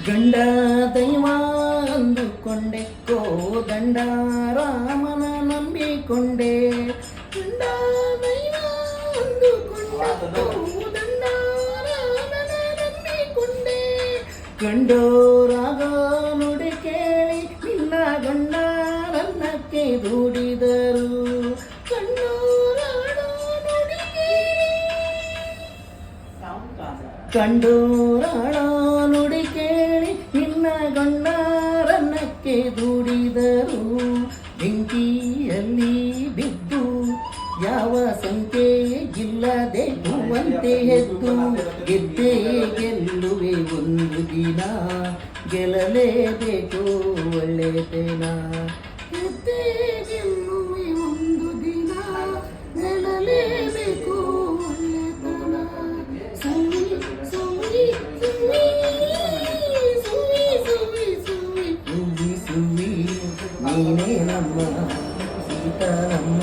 ಗಂಡ ದೈವ ಅಂದುಕೊಂಡೆ ಕೋದಂಡ ರಾಮನ ನಂಬಿಕೊಂಡೆ. ಗಂಡ ದೈವ ಅಂದುಕೊಂಡೆ ಕೋದಂಡ ರಾಮನ ನಂಬಿಕೊಂಡೆ. ಕಂಡೋರಾಗ ನುಡಿ ಕೇಳಿ ನಿನ್ನ ಗಂಡ ನನ್ನಕ್ಕೆ ದುಡಿದರು. ಕಂಡೋರಾಳ ನುಡಿ ಕೇಳಿ ನಿನ್ನ ಗಂಡರನ್ನಕ್ಕೆ ದುಡಿದರು. ಬೆಂಕಿಯಲ್ಲಿ ಬಿದ್ದು ಯಾವ ಸಂಖ್ಯೆ ಇಲ್ಲದೆ ಹೂವಂತೆ ಎದ್ದು ಗೆದ್ದೇ ಗೆಲ್ಲುವೆ ಒಂದು ದಿನ, ಗೆಲ್ಲಲೇಬೇಕು ಒಳ್ಳೆತನ. ಗೆದ್ದೇ ಗೆಲ್ಲುವೆ ಒಂದು ದಿನ, ಗೆಲ್ಲಲೇಬೇಕು ಒಳ್ಳೆತನ. ಸುವಿ ಸುವಿ ಸುವಿ ಸುವಿ ಸುವಿ ಸುವಿ ಸುವಿ ಸುವಿ ನೀನೇ ನಮ್ಮ ಸೀತಾರಮ್ಮ.